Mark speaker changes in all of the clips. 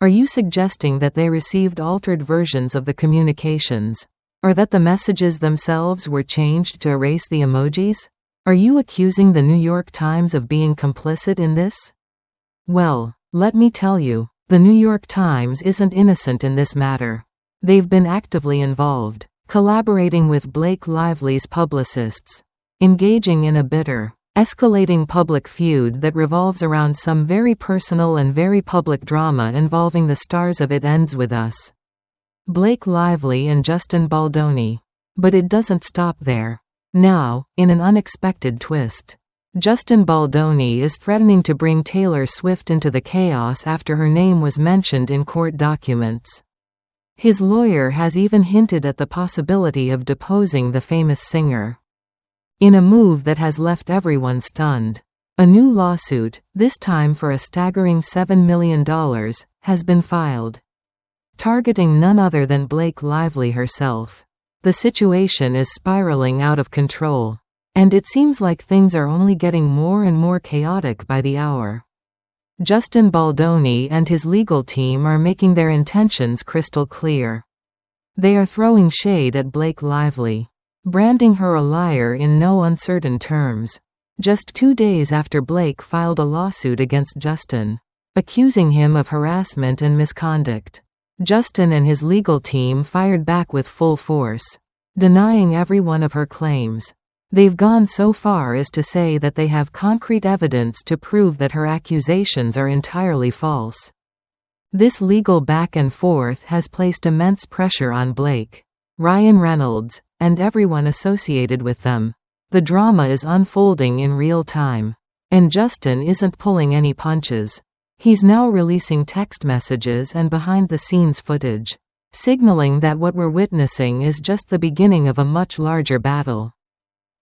Speaker 1: Are you suggesting that they received altered versions of the communications? Or that the messages themselves were changed to erase the emojis? Are you accusing the New York Times of being complicit in this? Well, let me tell you, the New York Times isn't innocent in this matter. They've been actively involved, collaborating with Blake Lively's publicists, engaging in a bitter, escalating public feud that revolves around some very personal and very public drama involving the stars of It Ends With Us, Blake Lively and Justin Baldoni. But it doesn't stop there. Now, in an unexpected twist, Justin Baldoni is threatening to bring Taylor Swift into the chaos after her name was mentioned in court documents. His lawyer has even hinted at the possibility of deposing the famous singer, in a move that has left everyone stunned. A new lawsuit, this time for a staggering $7 million, has been filed, targeting none other than Blake Lively herself. The situation is spiraling out of control, and it seems like things are only getting more and more chaotic by the hour. Justin Baldoni and his legal team are making their intentions crystal clear. They are throwing shade at Blake Lively, branding her a liar in no uncertain terms. Just 2 days after Blake filed a lawsuit against Justin, accusing him of harassment and misconduct, Justin and his legal team fired back with full force, denying every one of her claims. They've gone so far as to say that they have concrete evidence to prove that her accusations are entirely false. This legal back and forth has placed immense pressure on Blake, Ryan Reynolds, and everyone associated with them. The drama is unfolding in real time, and Justin isn't pulling any punches. He's now releasing text messages and behind-the-scenes footage, signaling that what we're witnessing is just the beginning of a much larger battle.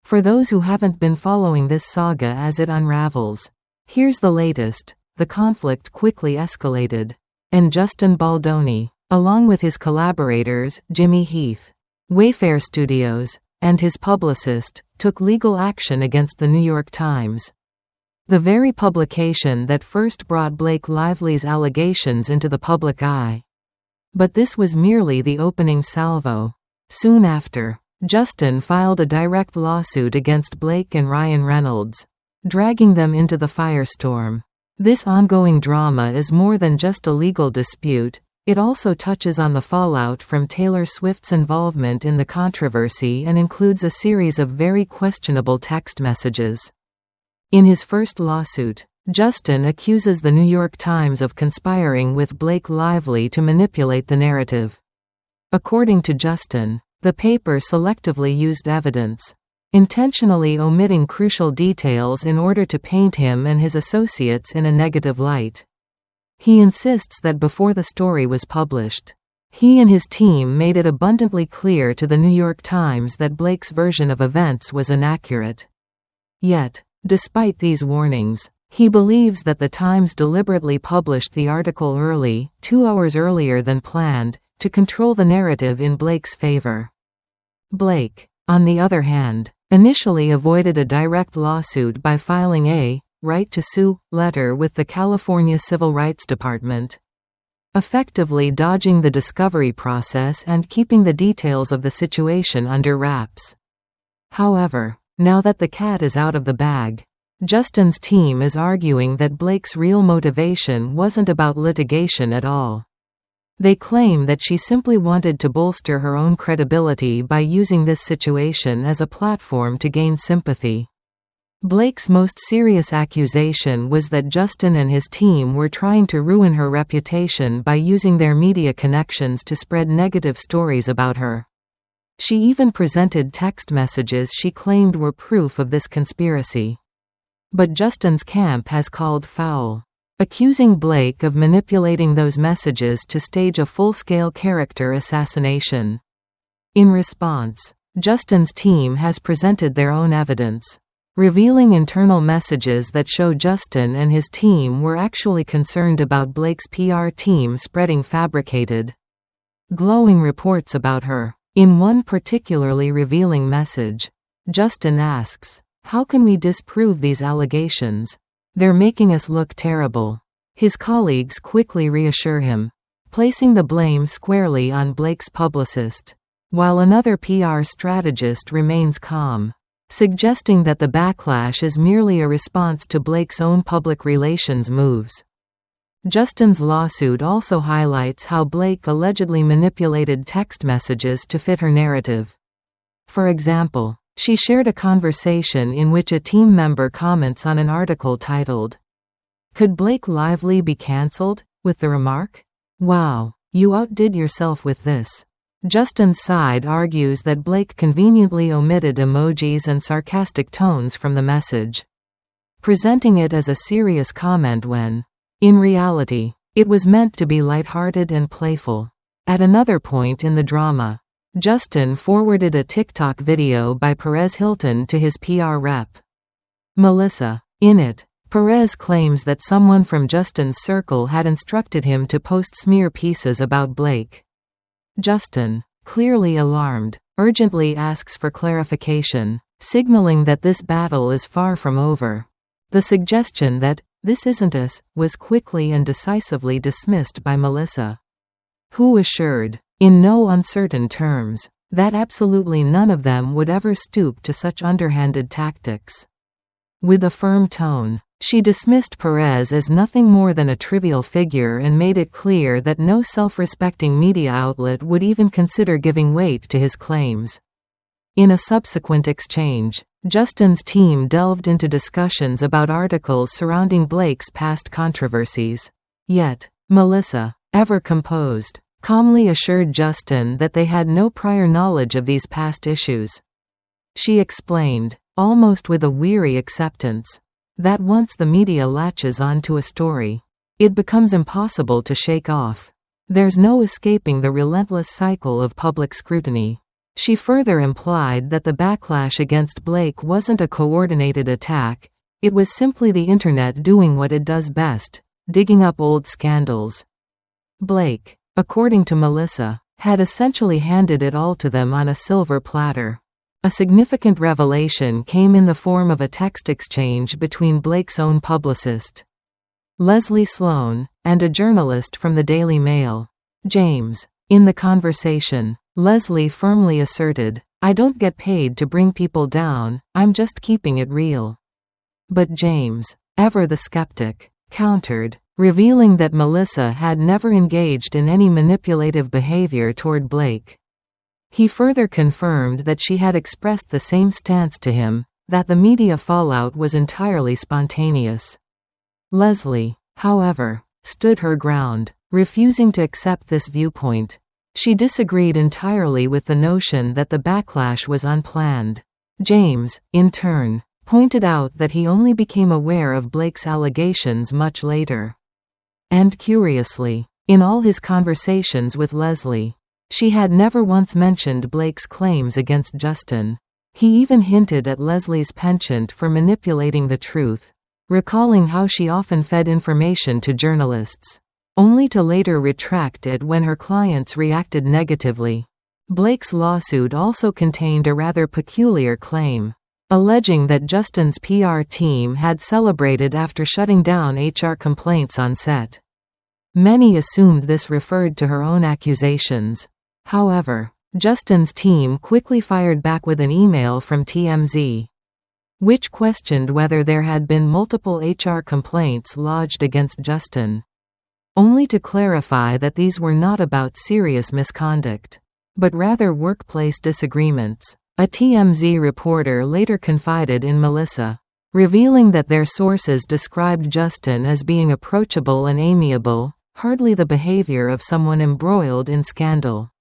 Speaker 1: For those who haven't been following this saga as it unravels, here's the latest. The conflict quickly escalated, and Justin Baldoni, along with his collaborators, Jimmy Heath, Wayfair Studios, and his publicist, took legal action against the New York Times, the very publication that first brought Blake Lively's allegations into the public eye. But this was merely the opening salvo. Soon after, Justin filed a direct lawsuit against Blake and Ryan Reynolds, dragging them into the firestorm. This ongoing drama is more than just a legal dispute. It also touches on the fallout from Taylor Swift's involvement in the controversy and includes a series of very questionable text messages. In his first lawsuit, Justin accuses the New York Times of conspiring with Blake Lively to manipulate the narrative. According to Justin, the paper selectively used evidence, intentionally omitting crucial details in order to paint him and his associates in a negative light. He insists that before the story was published, he and his team made it abundantly clear to the New York Times that Blake's version of events was inaccurate. Yet, despite these warnings, he believes that the Times deliberately published the article early, 2 hours earlier than planned, to control the narrative in Blake's favor. Blake, on the other hand, initially avoided a direct lawsuit by filing a right to sue letter with the California Civil Rights Department, effectively dodging the discovery process and keeping the details of the situation under wraps. However, now that the cat is out of the bag, Justin's team is arguing that Blake's real motivation wasn't about litigation at all. They claim that she simply wanted to bolster her own credibility by using this situation as a platform to gain sympathy. Blake's most serious accusation was that Justin and his team were trying to ruin her reputation by using their media connections to spread negative stories about her. She even presented text messages she claimed were proof of this conspiracy. But Justin's camp has called foul, accusing Blake of manipulating those messages to stage a full-scale character assassination. In response, Justin's team has presented their own evidence, revealing internal messages that show Justin and his team were actually concerned about Blake's PR team spreading fabricated, glowing reports about her. In one particularly revealing message, Justin asks, "How can we disprove these allegations? They're making us look terrible." His colleagues quickly reassure him, placing the blame squarely on Blake's publicist, while another PR strategist remains calm, suggesting that the backlash is merely a response to Blake's own public relations moves. Justin's lawsuit also highlights how Blake allegedly manipulated text messages to fit her narrative. For example, she shared a conversation in which a team member comments on an article titled, "Could Blake Lively be cancelled?" with the remark, "Wow, you outdid yourself with this." Justin's side argues that Blake conveniently omitted emojis and sarcastic tones from the message, presenting it as a serious comment when, in reality, it was meant to be lighthearted and playful. At another point in the drama, Justin forwarded a TikTok video by Perez Hilton to his PR rep, Melissa. In it, Perez claims that someone from Justin's circle had instructed him to post smear pieces about Blake. Justin, clearly alarmed, urgently asks for clarification, signaling that this battle is far from over. The suggestion that, "This isn't us," was quickly and decisively dismissed by Melissa, who assured, in no uncertain terms, that absolutely none of them would ever stoop to such underhanded tactics. With a firm tone, she dismissed Perez as nothing more than a trivial figure and made it clear that no self-respecting media outlet would even consider giving weight to his claims. In a subsequent exchange, Justin's team delved into discussions about articles surrounding Blake's past controversies. Yet, Melissa, ever composed, calmly assured Justin that they had no prior knowledge of these past issues. She explained, almost with a weary acceptance, that once the media latches onto a story, it becomes impossible to shake off. There's no escaping the relentless cycle of public scrutiny. She further implied that the backlash against Blake wasn't a coordinated attack, it was simply the internet doing what it does best, digging up old scandals. Blake, according to Melissa, had essentially handed it all to them on a silver platter. A significant revelation came in the form of a text exchange between Blake's own publicist, Leslie Sloan, and a journalist from the Daily Mail, James. In the conversation, Leslie firmly asserted, "I don't get paid to bring people down, I'm just keeping it real." But James, ever the skeptic, countered, revealing that Melissa had never engaged in any manipulative behavior toward Blake. He further confirmed that she had expressed the same stance to him, that the media fallout was entirely spontaneous. Leslie, however, stood her ground, refusing to accept this viewpoint. She disagreed entirely with the notion that the backlash was unplanned. James, in turn, pointed out that he only became aware of Blake's allegations much later. And curiously, in all his conversations with Leslie, she had never once mentioned Blake's claims against Justin. He even hinted at Leslie's penchant for manipulating the truth, recalling how she often fed information to journalists, only to later retract it when her clients reacted negatively. Blake's lawsuit also contained a rather peculiar claim, alleging that Justin's PR team had celebrated after shutting down HR complaints on set. Many assumed this referred to her own accusations. However, Justin's team quickly fired back with an email from TMZ, which questioned whether there had been multiple HR complaints lodged against Justin, only to clarify that these were not about serious misconduct, but rather workplace disagreements. A TMZ reporter later confided in Melissa, revealing that their sources described Justin as being approachable and amiable, hardly the behavior of someone embroiled in scandal.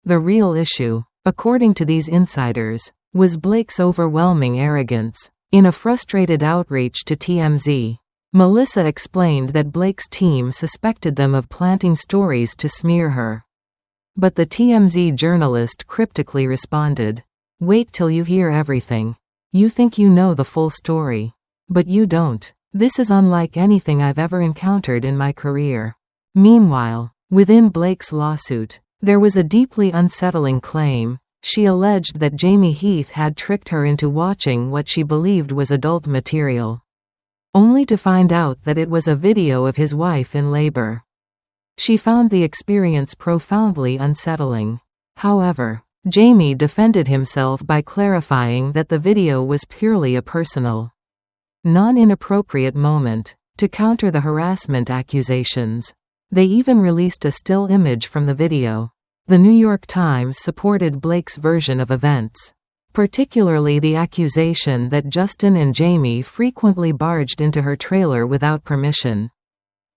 Speaker 1: The real issue, according to these insiders, was Blake's overwhelming arrogance. In a frustrated outreach to TMZ, Melissa explained that Blake's team suspected them of planting stories to smear her. But the TMZ journalist cryptically responded, "Wait till you hear everything. You think you know the full story. But you don't. This is unlike anything I've ever encountered in my career." Meanwhile, within Blake's lawsuit, there was a deeply unsettling claim. She alleged that Jamie Heath had tricked her into watching what she believed was adult material. only to find out that it was a video of his wife in labor. She found the experience profoundly unsettling. However, Jamie defended himself by clarifying that the video was purely a personal, non-inappropriate moment, to counter the harassment accusations. They even released a still image from the video. The New York Times supported Blake's version of events, particularly the accusation that Justin and Jamie frequently barged into her trailer without permission,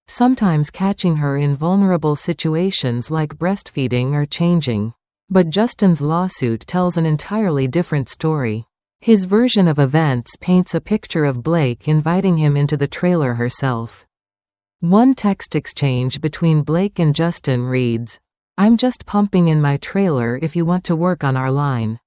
Speaker 1: sometimes catching her in vulnerable situations like breastfeeding or changing. But Justin's lawsuit tells an entirely different story. His version of events paints a picture of Blake inviting him into the trailer herself. One text exchange between Blake and Justin reads, "I'm just pumping in my trailer if you want to work on our line."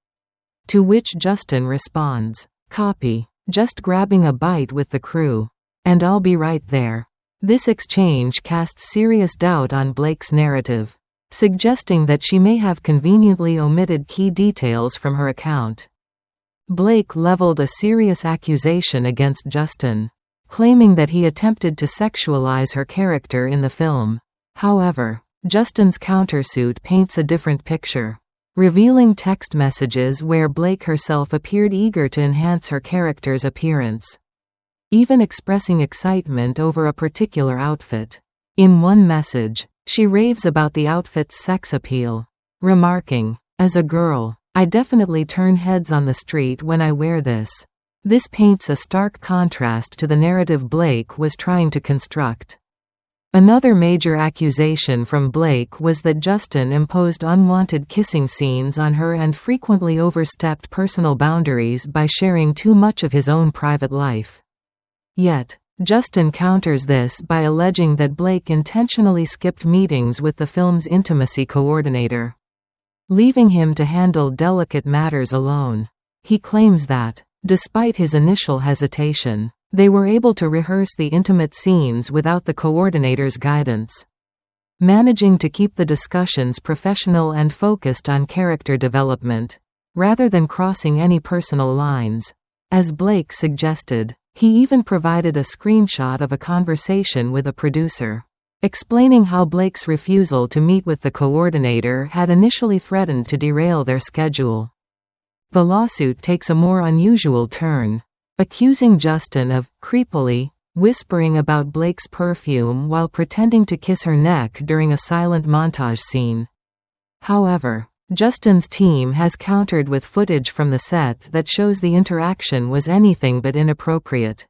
Speaker 1: To which Justin responds, "Copy. Just grabbing a bite with the crew. And I'll be right there." This exchange casts serious doubt on Blake's narrative, suggesting that she may have conveniently omitted key details from her account. Blake leveled a serious accusation against Justin, claiming that he attempted to sexualize her character in the film. However, Justin's countersuit paints a different picture, revealing text messages where Blake herself appeared eager to enhance her character's appearance, even expressing excitement over a particular outfit. In one message, she raves about the outfit's sex appeal, remarking, "As a girl, I definitely turn heads on the street when I wear this." This paints a stark contrast to the narrative Blake was trying to construct. Another major accusation from Blake was that Justin imposed unwanted kissing scenes on her and frequently overstepped personal boundaries by sharing too much of his own private life. Yet, Justin counters this by alleging that Blake intentionally skipped meetings with the film's intimacy coordinator, leaving him to handle delicate matters alone. He claims that, despite his initial hesitation, they were able to rehearse the intimate scenes without the coordinator's guidance, managing to keep the discussions professional and focused on character development, rather than crossing any personal lines. As Blake suggested, he even provided a screenshot of a conversation with a producer, explaining how Blake's refusal to meet with the coordinator had initially threatened to derail their schedule. The lawsuit takes a more unusual turn, accusing Justin of creepily whispering about Blake's perfume while pretending to kiss her neck during a silent montage scene. However, Justin's team has countered with footage from the set that shows the interaction was anything but inappropriate.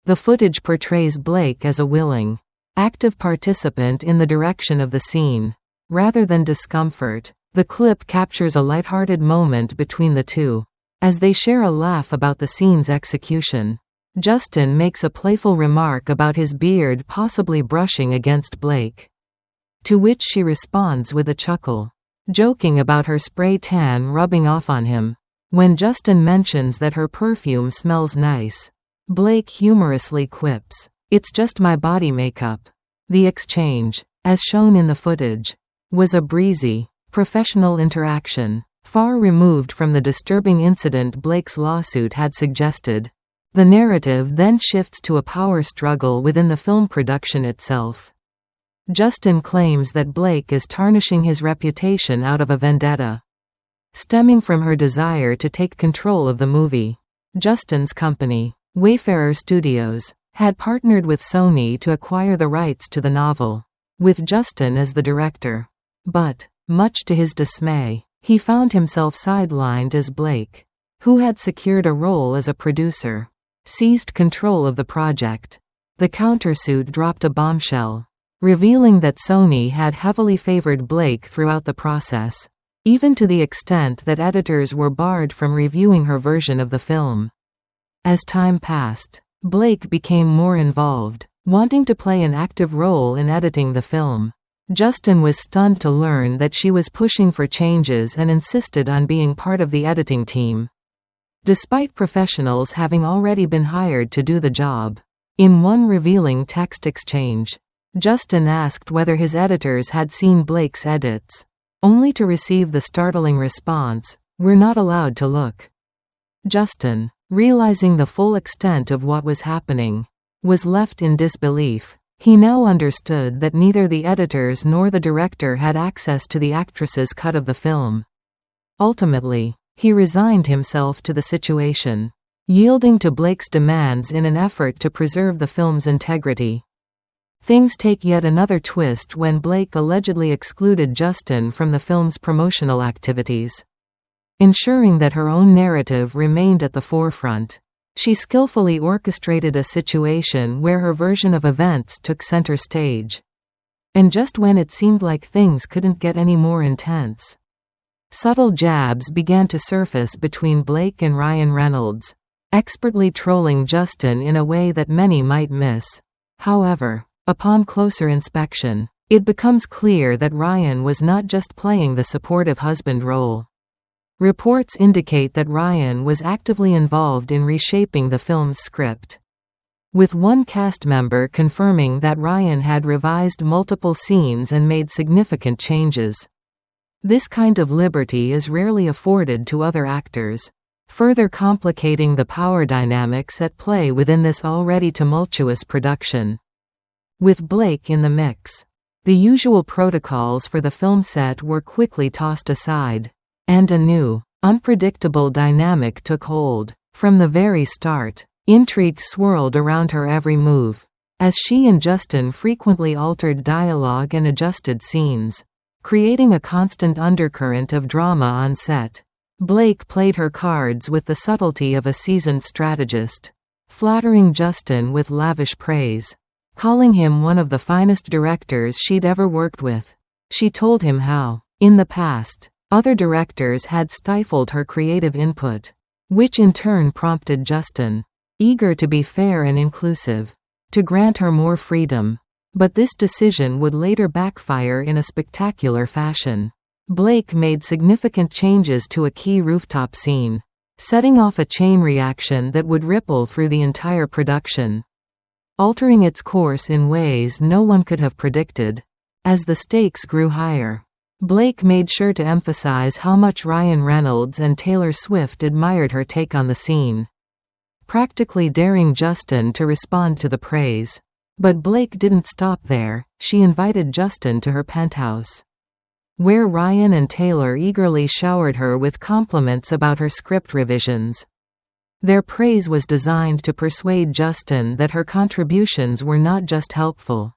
Speaker 1: The footage portrays Blake as a willing, active participant in the direction of the scene, rather than discomfort. The clip captures a lighthearted moment between the two, as they share a laugh about the scene's execution. Justin makes a playful remark about his beard possibly brushing against Blake, to which she responds with a chuckle, joking about her spray tan rubbing off on him. When Justin mentions that her perfume smells nice, Blake humorously quips, "It's just my body makeup." The exchange, as shown in the footage, was a breezy, professional interaction, far removed from the disturbing incident Blake's lawsuit had suggested. The narrative then shifts to a power struggle within the film production itself. Justin claims that Blake is tarnishing his reputation out of a vendetta, stemming from her desire to take control of the movie. Justin's company, Wayfarer Studios, had partnered with Sony to acquire the rights to the novel, with Justin as the director. But, much to his dismay, he found himself sidelined as Blake, who had secured a role as a producer, seized control of the project. The countersuit dropped a bombshell, revealing that Sony had heavily favored Blake throughout the process, even to the extent that editors were barred from reviewing her version of the film. As time passed, Blake became more involved, wanting to play an active role in editing the film. Justin was stunned to learn that she was pushing for changes and insisted on being part of the editing team, despite professionals having already been hired to do the job. In one revealing text exchange, Justin asked whether his editors had seen Blake's edits, only to receive the startling response, "We're not allowed to look." Justin, realizing the full extent of what was happening, was left in disbelief. He now understood that neither the editors nor the director had access to the actress's cut of the film. Ultimately, he resigned himself to the situation, yielding to Blake's demands in an effort to preserve the film's integrity. Things take yet another twist when Blake allegedly excluded Justin from the film's promotional activities, ensuring that her own narrative remained at the forefront. She skillfully orchestrated a situation where her version of events took center stage. And just when it seemed like things couldn't get any more intense, subtle jabs began to surface between Blake and Ryan Reynolds, expertly trolling Justin in a way that many might miss. However, upon closer inspection, it becomes clear that Ryan was not just playing the supportive husband role. Reports indicate that Ryan was actively involved in reshaping the film's script, with one cast member confirming that Ryan had revised multiple scenes and made significant changes. This kind of liberty is rarely afforded to other actors, further complicating the power dynamics at play within this already tumultuous production. With Blake in the mix, the usual protocols for the film set were quickly tossed aside, and a new, unpredictable dynamic took hold. From the very start, intrigue swirled around her every move, as she and Justin frequently altered dialogue and adjusted scenes, creating a constant undercurrent of drama on set. Blake played her cards with the subtlety of a seasoned strategist, flattering Justin with lavish praise, calling him one of the finest directors she'd ever worked with. She told him how, in the past, other directors had stifled her creative input, which in turn prompted Justin, eager to be fair and inclusive, to grant her more freedom. But this decision would later backfire in a spectacular fashion. Blake made significant changes to a key rooftop scene, setting off a chain reaction that would ripple through the entire production, altering its course in ways no one could have predicted. As the stakes grew higher, Blake made sure to emphasize how much Ryan Reynolds and Taylor Swift admired her take on the scene, practically daring Justin to respond to the praise. But Blake didn't stop there. She invited Justin to her penthouse, where Ryan and Taylor eagerly showered her with compliments about her script revisions. Their praise was designed to persuade Justin that her contributions were not just helpful,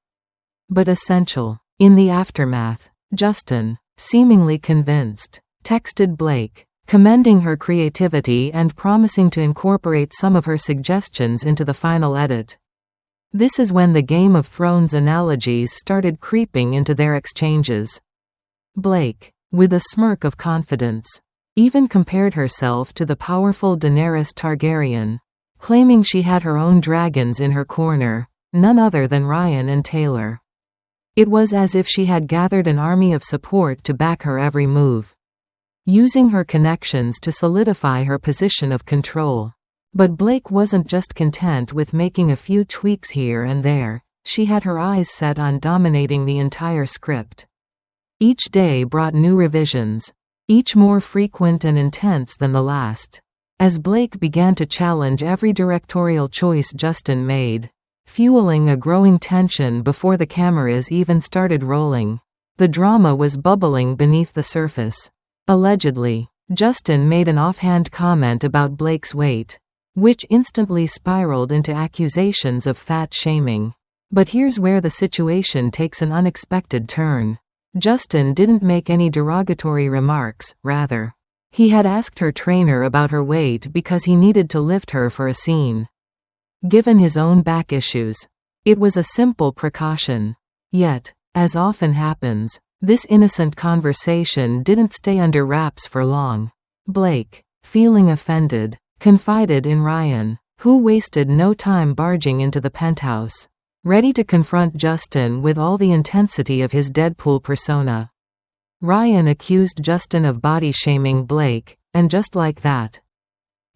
Speaker 1: but essential. In the aftermath, Justin, seemingly convinced, texted Blake, commending her creativity and promising to incorporate some of her suggestions into the final edit. This is when the Game of Thrones analogies started creeping into their exchanges. Blake, with a smirk of confidence, even compared herself to the powerful Daenerys Targaryen, claiming she had her own dragons in her corner, none other than Ryan and Taylor. It was as if she had gathered an army of support to back her every move, using her connections to solidify her position of control. But Blake wasn't just content with making a few tweaks here and there. She had her eyes set on dominating the entire script. Each day brought new revisions, each more frequent and intense than the last. As Blake began to challenge every directorial choice Justin made, fueling a growing tension before the cameras even started rolling. The drama was bubbling beneath the surface. Allegedly, Justin made an offhand comment about Blake's weight, which instantly spiraled into accusations of fat shaming. But here's where the situation takes an unexpected turn. Justin didn't make any derogatory remarks, rather, he had asked her trainer about her weight because he needed to lift her for a scene. Given his own back issues, it was a simple precaution. Yet, as often happens, this innocent conversation didn't stay under wraps for long. Blake, feeling offended, confided in Ryan, who wasted no time barging into the penthouse, ready to confront Justin with all the intensity of his Deadpool persona. Ryan accused Justin of body-shaming Blake, and just like that,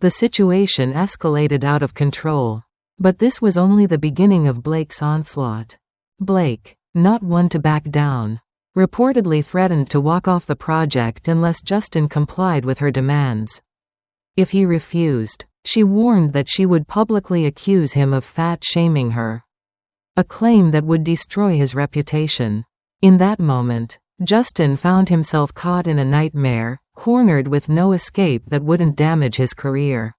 Speaker 1: the situation escalated out of control. But this was only the beginning of Blake's onslaught. Blake, not one to back down, reportedly threatened to walk off the project unless Justin complied with her demands. If he refused, She warned that she would publicly accuse him of fat-shaming her, a claim that would destroy his reputation. In that moment, Justin found himself caught in a nightmare, cornered with no escape that wouldn't damage his career.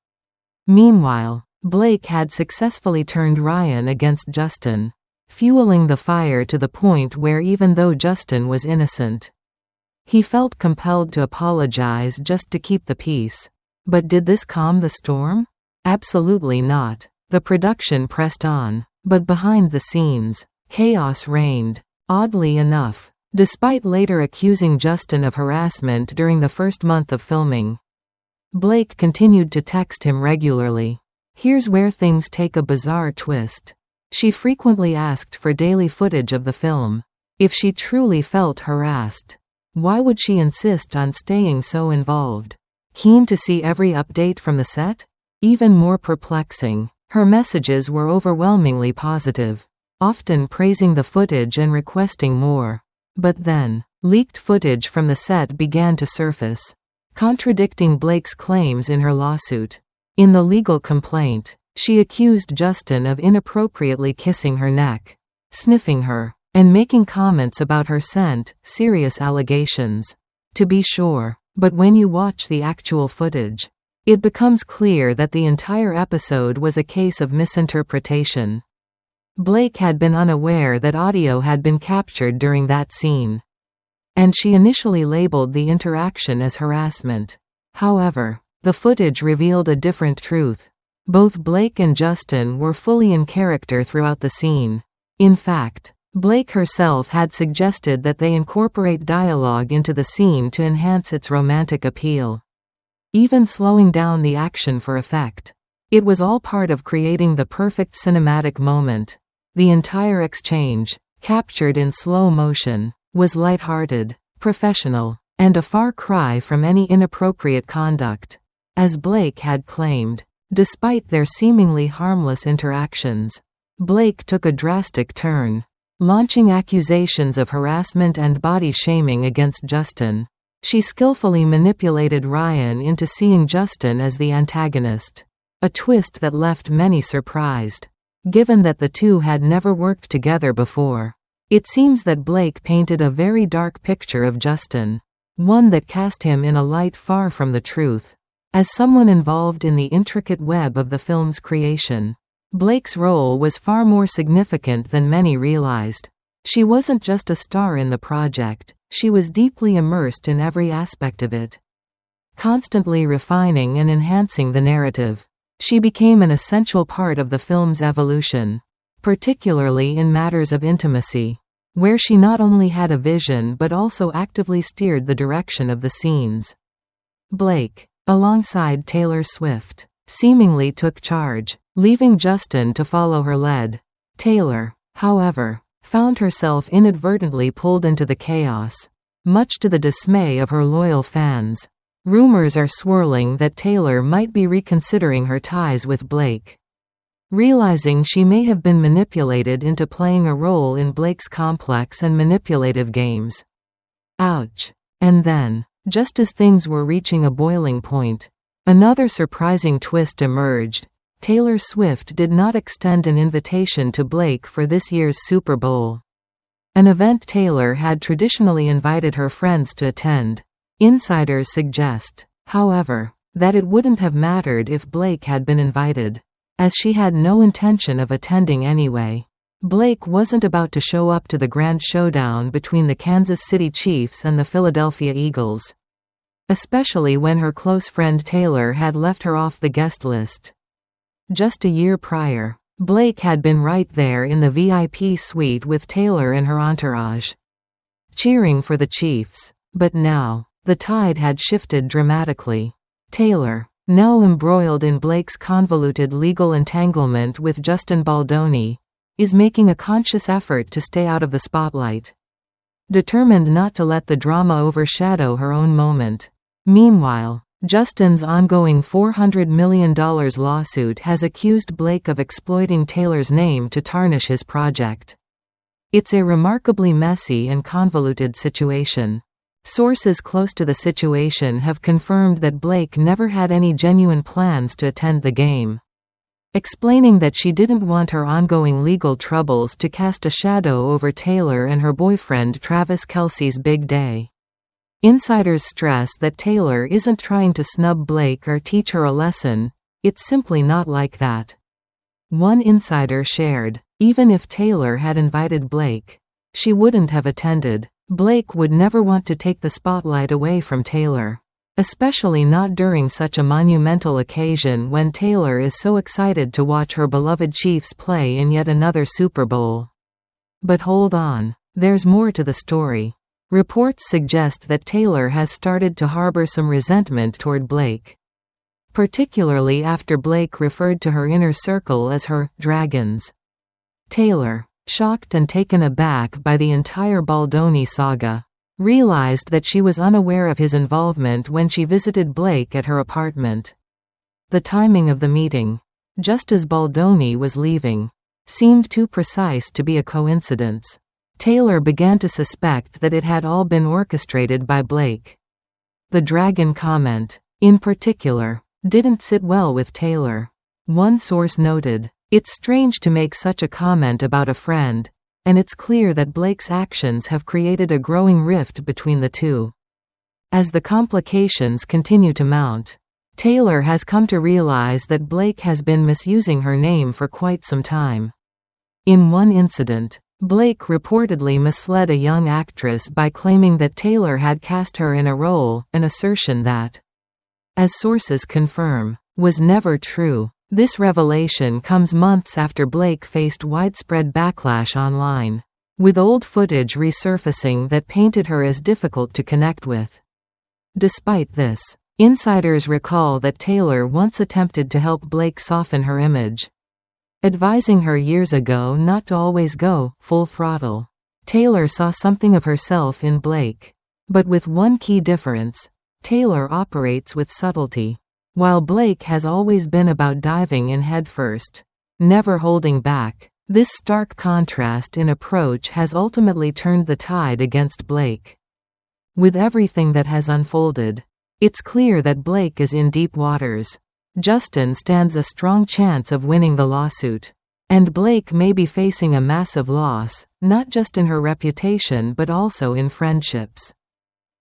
Speaker 1: Meanwhile, Blake had successfully turned Ryan against Justin, fueling the fire to the point where even though Justin was innocent, he felt compelled to apologize just to keep the peace. But did this calm the storm? Absolutely not. The production pressed on, but behind the scenes, chaos reigned. Oddly enough, despite later accusing Justin of harassment during the first month of filming, Blake continued to text him regularly. Here's where things take a bizarre twist. She frequently asked for daily footage of the film. If she truly felt harassed, why would she insist on staying so involved? Keen to see every update from the set? Even more perplexing, her messages were overwhelmingly positive, often praising the footage and requesting more. But then, leaked footage from the set began to surface, contradicting Blake's claims in her lawsuit. In the legal complaint, she accused Justin of inappropriately kissing her neck, sniffing her, and making comments about her scent, serious allegations, to be sure. But when you watch the actual footage, it becomes clear that the entire episode was a case of misinterpretation. Blake had been unaware that audio had been captured during that scene, and she initially labeled the interaction as harassment. However, the footage revealed a different truth. Both Blake and Justin were fully in character throughout the scene. In fact, Blake herself had suggested that they incorporate dialogue into the scene to enhance its romantic appeal, even slowing down the action for effect. It was all part of creating the perfect cinematic moment. The entire exchange, captured in slow motion, was lighthearted, professional, and a far cry from any inappropriate conduct. As Blake had claimed, despite their seemingly harmless interactions, Blake took a drastic turn, launching accusations of harassment and body shaming against Justin. She skillfully manipulated Ryan into seeing Justin as the antagonist, a twist that left many surprised, given that the two had never worked together before. It seems that Blake painted a very dark picture of Justin, one that cast him in a light far from the truth. As someone involved in the intricate web of the film's creation, Blake's role was far more significant than many realized. She wasn't just a star in the project, she was deeply immersed in every aspect of it, constantly refining and enhancing the narrative. She became an essential part of the film's evolution, particularly in matters of intimacy, where she not only had a vision but also actively steered the direction of the scenes. Blake, alongside Taylor Swift, seemingly took charge, leaving Justin to follow her lead. Taylor, however, found herself inadvertently pulled into the chaos, much to the dismay of her loyal fans. Rumors are swirling that Taylor might be reconsidering her ties with Blake, realizing she may have been manipulated into playing a role in Blake's complex and manipulative games. Ouch. And then, just as things were reaching a boiling point, another surprising twist emerged. Taylor Swift did not extend an invitation to Blake for this year's Super Bowl, an event Taylor had traditionally invited her friends to attend. Insiders suggest, however, that it wouldn't have mattered if Blake had been invited, as she had no intention of attending anyway. Blake wasn't about to show up to the grand showdown between the Kansas City Chiefs and the Philadelphia Eagles, especially when her close friend Taylor had left her off the guest list. Just a year prior, Blake had been right there in the VIP suite with Taylor and her entourage, cheering for the Chiefs. But now, the tide had shifted dramatically. Taylor, now embroiled in Blake's convoluted legal entanglement with Justin Baldoni, is making a conscious effort to stay out of the spotlight, determined not to let the drama overshadow her own moment. Meanwhile, Justin's ongoing $400 million lawsuit has accused Blake of exploiting Taylor's name to tarnish his project. It's a remarkably messy and convoluted situation. Sources close to the situation have confirmed that Blake never had any genuine plans to attend the game, explaining that she didn't want her ongoing legal troubles to cast a shadow over Taylor and her boyfriend Travis Kelce's big day. Insiders stress that Taylor isn't trying to snub Blake or teach her a lesson, it's simply not like that. One insider shared, "Even if Taylor had invited Blake, she wouldn't have attended. Blake would never want to take the spotlight away from Taylor. Especially not during such a monumental occasion when Taylor is so excited to watch her beloved Chiefs play in yet another Super Bowl." But hold on, there's more to the story. Reports suggest that Taylor has started to harbor some resentment toward Blake, particularly after Blake referred to her inner circle as her dragons. Taylor, shocked and taken aback by the entire Baldoni saga, realized that she was unaware of his involvement when she visited Blake at her apartment. The timing of the meeting, just as Baldoni was leaving, seemed too precise to be a coincidence. Taylor began to suspect that it had all been orchestrated by Blake. The dragon comment, in particular, didn't sit well with Taylor. One source noted, "It's strange to make such a comment about a friend, and it's clear that Blake's actions have created a growing rift between the two." As the complications continue to mount, Taylor has come to realize that Blake has been misusing her name for quite some time. In one incident, Blake reportedly misled a young actress by claiming that Taylor had cast her in a role, an assertion that, as sources confirm, was never true. This revelation comes months after Blake faced widespread backlash online, with old footage resurfacing that painted her as difficult to connect with. Despite this, insiders recall that Taylor once attempted to help Blake soften her image, advising her years ago not to always go full throttle. Taylor saw something of herself in Blake, but with one key difference: Taylor operates with subtlety, while Blake has always been about diving in headfirst, never holding back. This stark contrast in approach has ultimately turned the tide against Blake. With everything that has unfolded, it's clear that Blake is in deep waters. Justin stands a strong chance of winning the lawsuit, and Blake may be facing a massive loss, not just in her reputation but also in friendships,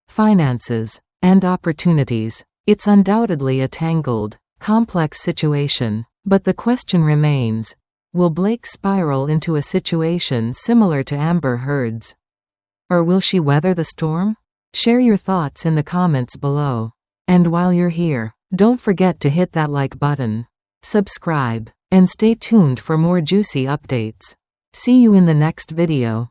Speaker 1: finances, and opportunities. It's undoubtedly a tangled, complex situation, but the question remains: will Blake spiral into a situation similar to Amber Heard's? Or will she weather the storm? Share your thoughts in the comments below. And while you're here, don't forget to hit that like button, subscribe, and stay tuned for more juicy updates. See you in the next video.